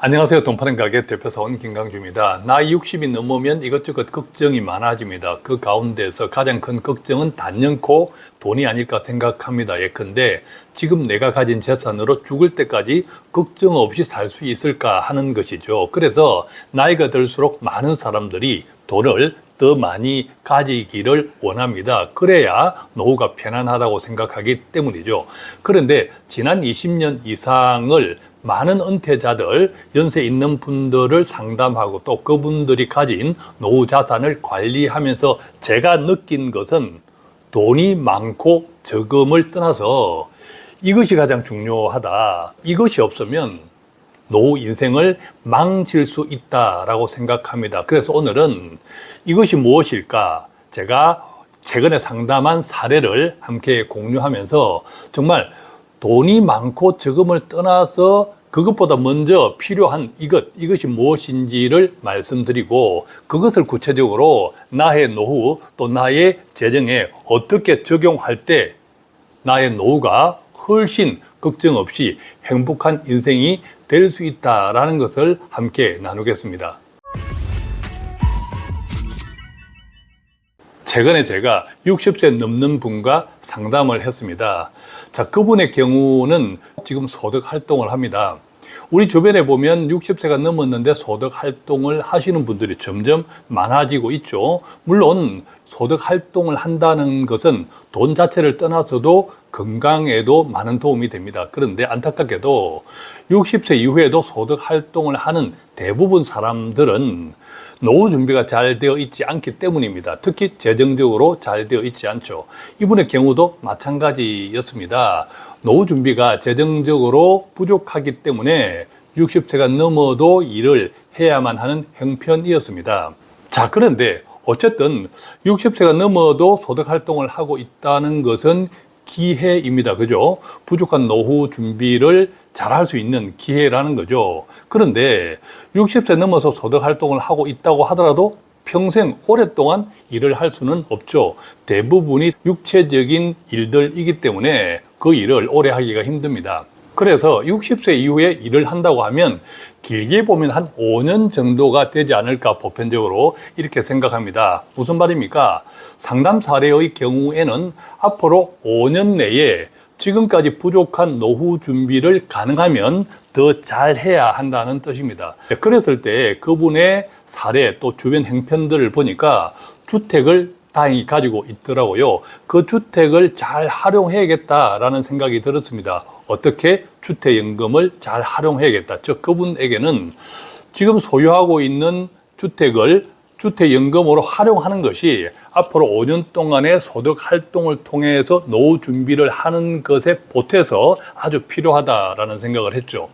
안녕하세요. 돈파는 가게 대표사원 김강주입니다. 나이 60이 넘으면 이것저것 걱정이 많아집니다. 그 가운데서 가장 큰 걱정은 단연코 돈이 아닐까 생각합니다. 예컨대 지금 내가 가진 재산으로 죽을 때까지 걱정 없이 살 수 있을까 하는 것이죠. 그래서 나이가 들수록 많은 사람들이 돈을 더 많이 가지기를 원합니다. 그래야 노후가 편안하다고 생각하기 때문이죠. 그런데 지난 20년 이상을 많은 은퇴자들, 연세 있는 분들을 상담하고 또 그분들이 가진 노후 자산을 관리하면서 제가 느낀 것은 돈이 많고 적음을 떠나서 이것이 가장 중요하다. 이것이 없으면 노후 인생을 망칠 수 있다라고 생각합니다. 그래서 오늘은 이것이 무엇일까? 제가 최근에 상담한 사례를 함께 공유하면서 정말 돈이 많고 적음을 떠나서 그것보다 먼저 필요한 이것이 무엇인지를 말씀드리고 그것을 구체적으로 나의 노후 또 나의 재정에 어떻게 적용할 때 나의 노후가 훨씬 걱정 없이 행복한 인생이 될 수 있다라는 것을 함께 나누겠습니다. 최근에 제가 60세 넘는 분과 상담을 했습니다. 자, 그분의 경우는 지금 소득 활동을 합니다. 우리 주변에 보면 60세가 넘었는데 소득 활동을 하시는 분들이 점점 많아지고 있죠. 물론 소득 활동을 한다는 것은 돈 자체를 떠나서도 건강에도 많은 도움이 됩니다. 그런데 안타깝게도 60세 이후에도 소득 활동을 하는 대부분 사람들은 노후 준비가 잘 되어 있지 않기 때문입니다. 특히 재정적으로 잘 되어 있지 않죠. 이분의 경우도 마찬가지였습니다. 노후 준비가 재정적으로 부족하기 때문에 60세가 넘어도 일을 해야만 하는 형편이었습니다. 자, 그런데 어쨌든 60세가 넘어도 소득 활동을 하고 있다는 것은 기회입니다. 그죠? 부족한 노후 준비를 잘할 수 있는 기회라는 거죠. 그런데 60세 넘어서 소득 활동을 하고 있다고 하더라도 평생 오랫동안 일을 할 수는 없죠. 대부분이 육체적인 일들이기 때문에 그 일을 오래 하기가 힘듭니다. 그래서 60세 이후에 일을 한다고 하면 길게 보면 한 5년 정도가 되지 않을까 보편적으로 이렇게 생각합니다. 무슨 말입니까? 상담 사례의 경우에는 앞으로 5년 내에 지금까지 부족한 노후 준비를 가능하면 더 잘해야 한다는 뜻입니다. 그랬을 때 그분의 사례 또 주변 형편들을 보니까 주택을 다행히 가지고 있더라고요. 그 주택을 잘 활용해야겠다라는 생각이 들었습니다. 어떻게 주택연금을 잘 활용해야겠다. 즉 그분에게는 지금 소유하고 있는 주택을 주택연금으로 활용하는 것이 앞으로 5년 동안의 소득 활동을 통해서 노후 준비를 하는 것에 보태서 아주 필요하다라는 생각을 했죠.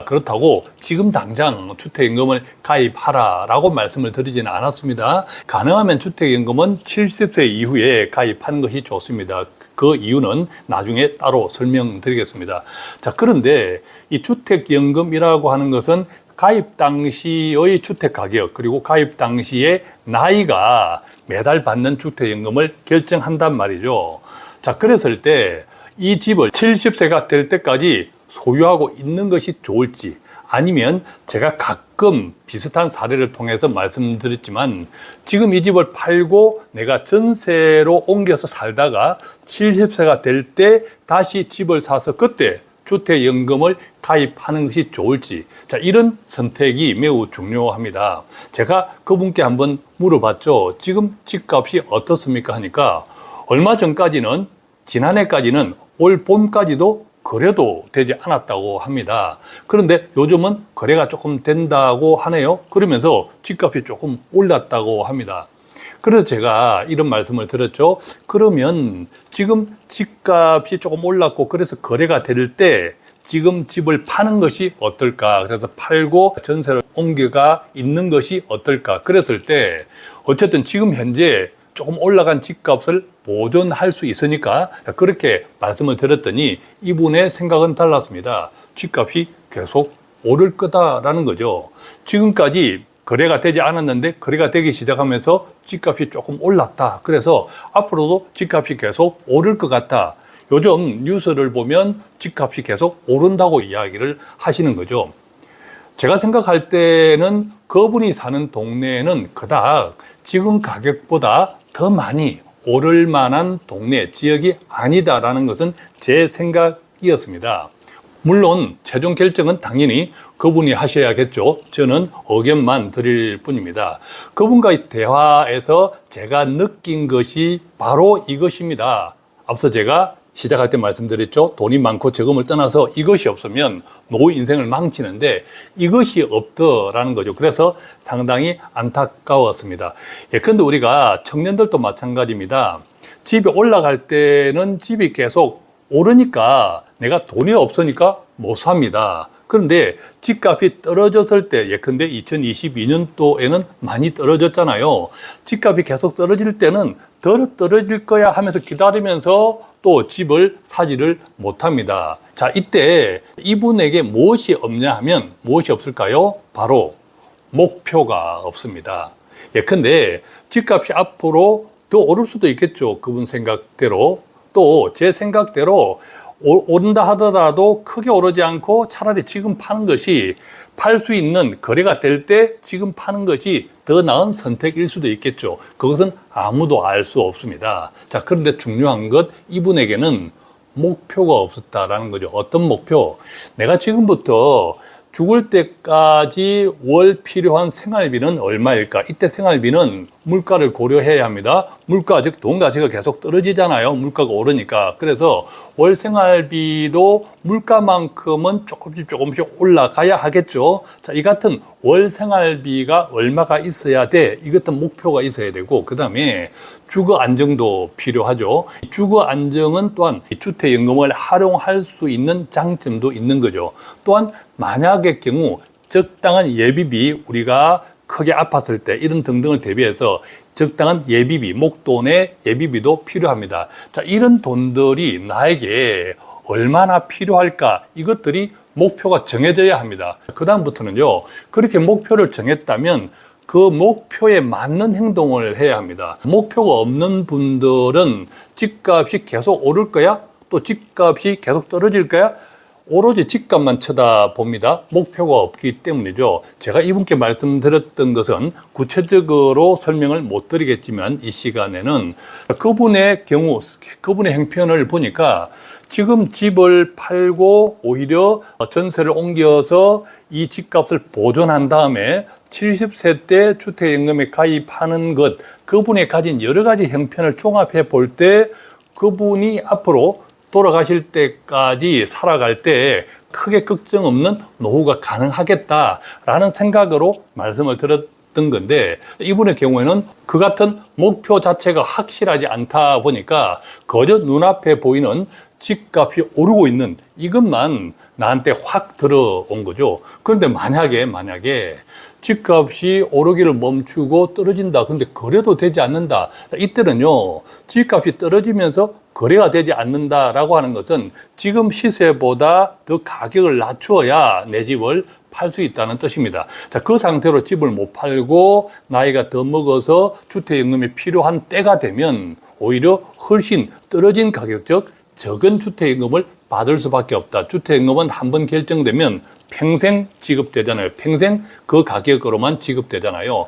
그렇다고 지금 당장 주택연금을 가입하라라고 말씀을 드리지는 않았습니다. 가능하면 주택연금은 70세 이후에 가입하는 것이 좋습니다. 그 이유는 나중에 따로 설명드리겠습니다. 자, 그런데 이 주택연금이라고 하는 것은 가입 당시의 주택 가격 그리고 가입 당시의 나이가 매달 받는 주택연금을 결정한단 말이죠. 자, 그랬을 때 이 집을 70세가 될 때까지 소유하고 있는 것이 좋을지 아니면 제가 가끔 비슷한 사례를 통해서 말씀드렸지만 지금 이 집을 팔고 내가 전세로 옮겨서 살다가 70세가 될 때 다시 집을 사서 그때 주택연금을 가입하는 것이 좋을지 자, 이런 선택이 매우 중요합니다. 제가 그분께 한번 물어봤죠. 지금 집값이 어떻습니까 하니까 얼마 전까지는 지난해까지는 올 봄까지도 거래도 되지 않았다고 합니다. 그런데 요즘은 거래가 조금 된다고 하네요. 그러면서 집값이 조금 올랐다고 합니다. 그래서 제가 이런 말씀을 드렸죠. 그러면 지금 집값이 조금 올랐고 그래서 거래가 될 때 지금 집을 파는 것이 어떨까? 그래서 팔고 전세를 옮겨가 있는 것이 어떨까? 그랬을 때 어쨌든 지금 현재 조금 올라간 집값을 보존할 수 있으니까 그렇게 말씀을 드렸더니 이분의 생각은 달랐습니다. 집값이 계속 오를 거다라는 거죠. 지금까지 거래가 되지 않았는데 거래가 되기 시작하면서 집값이 조금 올랐다. 그래서 앞으로도 집값이 계속 오를 것 같다. 요즘 뉴스를 보면 집값이 계속 오른다고 이야기를 하시는 거죠. 제가 생각할 때는 그분이 사는 동네에는 그닥 지금 가격보다 더 많이 오를 만한 동네, 지역이 아니다라는 것은 제 생각이었습니다. 물론 최종 결정은 당연히 그분이 하셔야겠죠. 저는 의견만 드릴 뿐입니다. 그분과의 대화에서 제가 느낀 것이 바로 이것입니다. 앞서 제가 시작할 때 말씀드렸죠. 돈이 많고 적음을 떠나서 이것이 없으면 노후 인생을 망치는데 이것이 없더라는 거죠. 그래서 상당히 안타까웠습니다. 그런데 우리가 청년들도 마찬가지입니다. 집에 올라갈 때는 집이 계속 오르니까 내가 돈이 없으니까 못 삽니다. 그런데 집값이 떨어졌을 때, 예컨대 2022년도에는 많이 떨어졌잖아요. 집값이 계속 떨어질 때는 더 떨어질 거야 하면서 기다리면서 또 집을 사지를 못합니다. 자, 이때 이분에게 무엇이 없냐 하면 무엇이 없을까요? 바로 목표가 없습니다. 예컨대 집값이 앞으로 더 오를 수도 있겠죠. 그분 생각대로. 또 제 생각대로 오른다 하더라도 크게 오르지 않고 차라리 지금 파는 것이 팔 수 있는 거래가 될 때 지금 파는 것이 더 나은 선택일 수도 있겠죠. 그것은 아무도 알 수 없습니다. 자, 그런데 중요한 것, 이분에게는 목표가 없었다라는 거죠. 어떤 목표? 내가 지금부터 죽을 때까지 월 필요한 생활비는 얼마일까? 이때 생활비는 물가를 고려해야 합니다. 물가, 즉 돈 가치가 계속 떨어지잖아요. 물가가 오르니까. 그래서 월 생활비도 물가만큼은 조금씩 올라가야 하겠죠. 자, 이 같은 월 생활비가 얼마가 있어야 돼? 이것도 목표가 있어야 되고, 그 다음에 주거 안정도 필요하죠. 주거 안정은 또한 주택연금을 활용할 수 있는 장점도 있는 거죠. 또한 만약의 경우 적당한 예비비, 우리가 크게 아팠을 때 이런 등등을 대비해서 적당한 예비비, 목돈의 예비비도 필요합니다. 자, 이런 돈들이 나에게 얼마나 필요할까? 이것들이 목표가 정해져야 합니다. 그 다음부터는요, 그렇게 목표를 정했다면 그 목표에 맞는 행동을 해야 합니다. 목표가 없는 분들은 집값이 계속 오를 거야? 또 집값이 계속 떨어질 거야? 오로지 집값만 쳐다봅니다. 목표가 없기 때문이죠. 제가 이분께 말씀드렸던 것은 구체적으로 설명을 못 드리겠지만 이 시간에는 그분의 경우, 그분의 행편을 보니까 지금 집을 팔고 오히려 전세를 옮겨서 이 집값을 보존한 다음에 70세 때 주택연금에 가입하는 것, 그분이 가진 여러 가지 형편을 종합해 볼 때 그분이 앞으로 돌아가실 때까지 살아갈 때 크게 걱정 없는 노후가 가능하겠다라는 생각으로 말씀을 드렸던 건데, 이분의 경우에는 그 같은 목표 자체가 확실하지 않다 보니까 거저 눈앞에 보이는 집값이 오르고 있는 이것만 나한테 확 들어온 거죠. 그런데 만약에 집값이 오르기를 멈추고 떨어진다. 근데 거래도 되지 않는다. 이때는요, 집값이 떨어지면서 거래가 되지 않는다라고 하는 것은 지금 시세보다 더 가격을 낮추어야 내 집을 팔 수 있다는 뜻입니다. 자, 그 상태로 집을 못 팔고 나이가 더 먹어서 주택연금이 필요한 때가 되면 오히려 훨씬 떨어진 가격, 즉 적은 주택연금을 받을 수밖에 없다. 주택연금은 한번 결정되면 평생 지급되잖아요. 평생 그 가격으로만 지급되잖아요.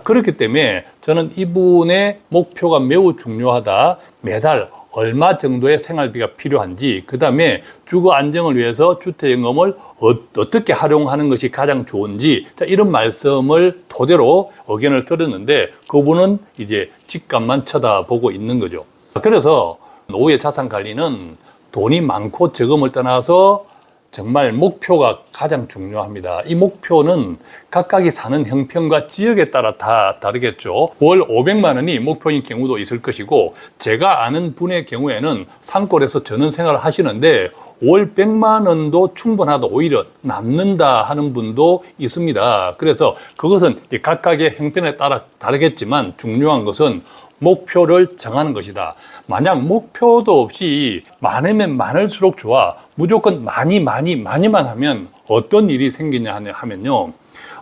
그렇기 때문에 저는 이분의 목표가 매우 중요하다. 매달 얼마 정도의 생활비가 필요한지, 그 다음에 주거 안정을 위해서 주택연금을 어떻게 활용하는 것이 가장 좋은지, 자, 이런 말씀을 토대로 의견을 들었는데 그분은 이제 집값만 쳐다보고 있는 거죠. 그래서 노후의 자산 관리는 돈이 많고 적음을 떠나서 정말 목표가 가장 중요합니다. 이 목표는 각각이 사는 형편과 지역에 따라 다 다르겠죠. 월 500만 원이 목표인 경우도 있을 것이고, 제가 아는 분의 경우에는 산골에서 전원 생활을 하시는데 월 100만 원도 충분하다, 오히려 남는다 하는 분도 있습니다. 그래서 그것은 각각의 형편에 따라 다르겠지만 중요한 것은 목표를 정하는 것이다. 만약 목표도 없이 많으면 많을수록 좋아, 무조건 많이만 하면 어떤 일이 생기냐 하면요,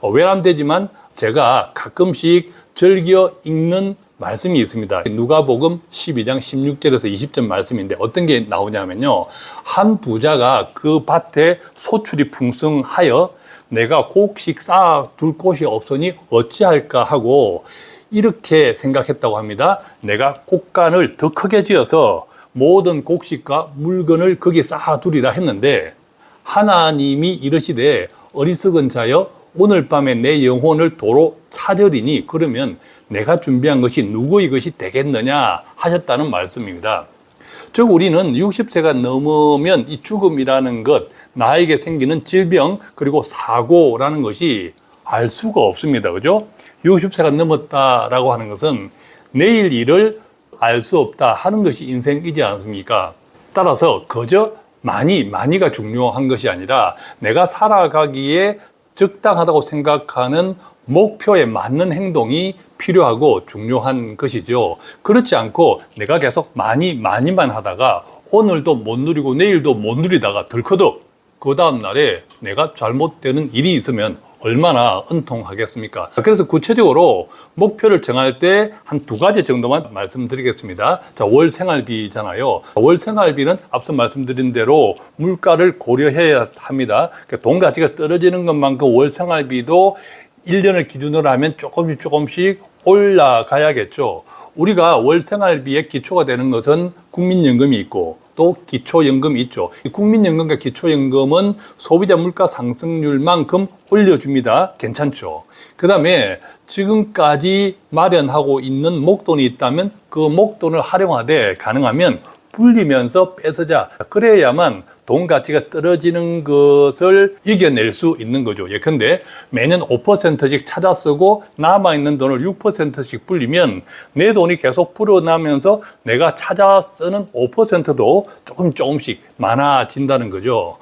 외람되지만 제가 가끔씩 즐겨 읽는 말씀이 있습니다. 누가복음 12장 16절에서 20절 말씀인데 어떤 게 나오냐면요, 한 부자가 그 밭에 소출이 풍성하여 내가 곡식 쌓아둘 곳이 없으니 어찌할까 하고 이렇게 생각했다고 합니다. 내가 곡간을 더 크게 지어서 모든 곡식과 물건을 거기에 쌓아두리라 했는데 하나님이 이르시되 어리석은 자여 오늘 밤에 내 영혼을 도로 찾으리니 그러면 내가 준비한 것이 누구의 것이 되겠느냐 하셨다는 말씀입니다. 즉 우리는 60세가 넘으면 이 죽음이라는 것, 나에게 생기는 질병 그리고 사고라는 것이 알 수가 없습니다. 그죠? 60세가 넘었다라고 하는 것은 내일 일을 알 수 없다 하는 것이 인생이지 않습니까? 따라서 그저 많이가 중요한 것이 아니라 내가 살아가기에 적당하다고 생각하는 목표에 맞는 행동이 필요하고 중요한 것이죠. 그렇지 않고 내가 계속 많이만 하다가 오늘도 못 누리고 내일도 못 누리다가 덜커덕 그 다음 날에 내가 잘못되는 일이 있으면 얼마나 은통하겠습니까? 그래서 구체적으로 목표를 정할 때 한 두 가지 정도만 말씀드리겠습니다. 자, 월 생활비잖아요. 월 생활비는 앞서 말씀드린 대로 물가를 고려해야 합니다. 그러니까 돈 가치가 떨어지는 것만큼 월 생활비도 1년을 기준으로 하면 조금씩 올라가야겠죠. 우리가 월 생활비의 기초가 되는 것은 국민연금이 있고 또 기초연금이 있죠. 이 국민연금과 기초연금은 소비자 물가 상승률만큼 올려줍니다. 괜찮죠. 그 다음에 지금까지 마련하고 있는 목돈이 있다면 그 목돈을 활용하되 가능하면 불리면서 뺏어자. 그래야만 돈 가치가 떨어지는 것을 이겨낼 수 있는 거죠. 예컨대 매년 5%씩 찾아 쓰고 남아있는 돈을 6%씩 불리면 내 돈이 계속 불어나면서 내가 찾아 쓰는 5%도 조금씩 많아진다는 거죠.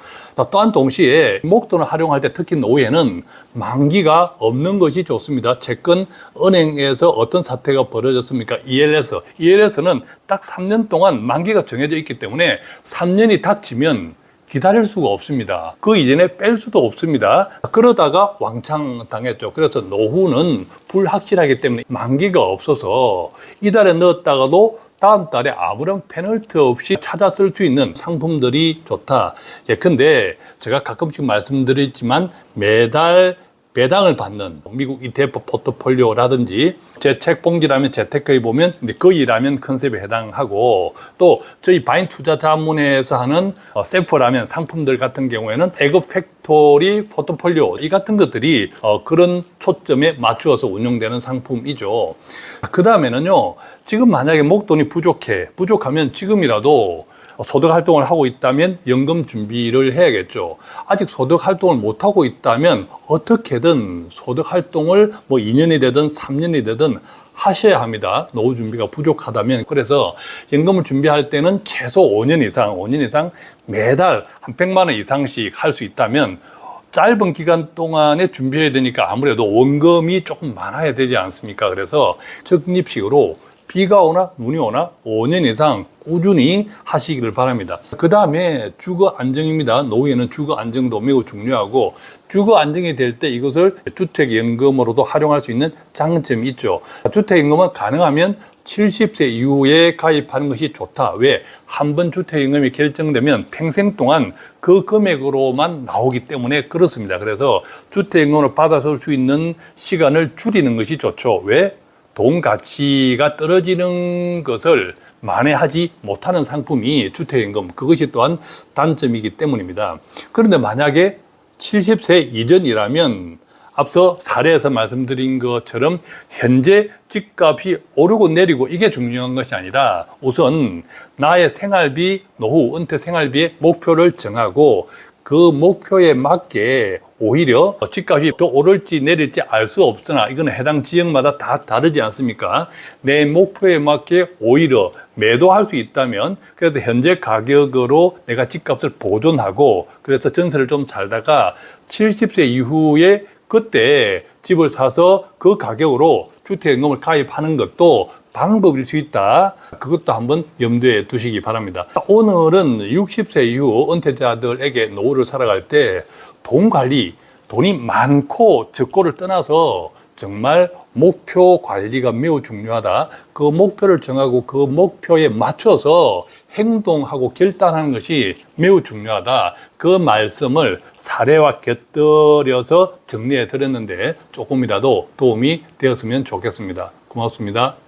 또한 동시에 목돈을 활용할 때 특히 노후에는 만기가 없는 것이 좋습니다. 채권 은행에서 어떤 사태가 벌어졌습니까? ELS는 딱 3년 동안 만기가 정해져 있기 때문에 3년이 닥치면 기다릴 수가 없습니다. 그 이전에 뺄 수도 없습니다. 그러다가 왕창 당했죠. 그래서 노후는 불확실하기 때문에 만기가 없어서 이달에 넣었다가도 다음 달에 아무런 페널티 없이 찾아 쓸 수 있는 상품들이 좋다. 예컨대 제가 가끔씩 말씀드리지만 매달 배당을 받는 미국 ETF 포트폴리오라든지 제 책 봉지라면 재테크에 보면 거의라면 컨셉에 해당하고 또 저희 바인 투자자문회에서 하는 세프라면 상품들 같은 경우에는 에그 팩토리 포트폴리오 이 같은 것들이 그런 초점에 맞추어서 운영되는 상품이죠. 그 다음에는요, 지금 만약에 목돈이 부족하면 지금이라도 소득 활동을 하고 있다면 연금 준비를 해야겠죠. 아직 소득 활동을 못 하고 있다면 어떻게든 소득 활동을 2년이 되든 3년이 되든 하셔야 합니다. 노후 준비가 부족하다면. 그래서 연금을 준비할 때는 최소 5년 이상 매달 한 100만 원 이상씩 할 수 있다면 짧은 기간 동안에 준비해야 되니까 아무래도 원금이 조금 많아야 되지 않습니까? 그래서 적립식으로 비가 오나 눈이 오나 5년 이상 꾸준히 하시기를 바랍니다. 그 다음에 주거 안정입니다. 노후에는 주거 안정도 매우 중요하고 주거 안정이 될 때 이것을 주택연금으로도 활용할 수 있는 장점이 있죠. 주택연금은 가능하면 70세 이후에 가입하는 것이 좋다. 왜? 한번 주택연금이 결정되면 평생 동안 그 금액으로만 나오기 때문에 그렇습니다. 그래서 주택연금을 받아쓸 수 있는 시간을 줄이는 것이 좋죠. 왜? 돈 가치가 떨어지는 것을 만회하지 못하는 상품이 주택연금, 그것이 또한 단점이기 때문입니다. 그런데 만약에 70세 이전이라면 앞서 사례에서 말씀드린 것처럼 현재 집값이 오르고 내리고 이게 중요한 것이 아니라 우선 나의 생활비, 노후, 은퇴 생활비의 목표를 정하고 그 목표에 맞게 오히려 집값이 더 오를지 내릴지 알 수 없으나 이건 해당 지역마다 다 다르지 않습니까? 내 목표에 맞게 오히려 매도할 수 있다면 그래서 현재 가격으로 내가 집값을 보존하고 그래서 전세를 좀 살다가 70세 이후에 그때 집을 사서 그 가격으로 주택연금을 가입하는 것도 방법일 수 있다. 그것도 한번 염두에 두시기 바랍니다. 오늘은 60세 이후 은퇴자들에게 노후를 살아갈 때 돈 관리, 돈이 많고 적고를 떠나서 정말 목표 관리가 매우 중요하다. 그 목표를 정하고 그 목표에 맞춰서 행동하고 결단하는 것이 매우 중요하다. 그 말씀을 사례와 곁들여서 정리해 드렸는데 조금이라도 도움이 되었으면 좋겠습니다. 고맙습니다.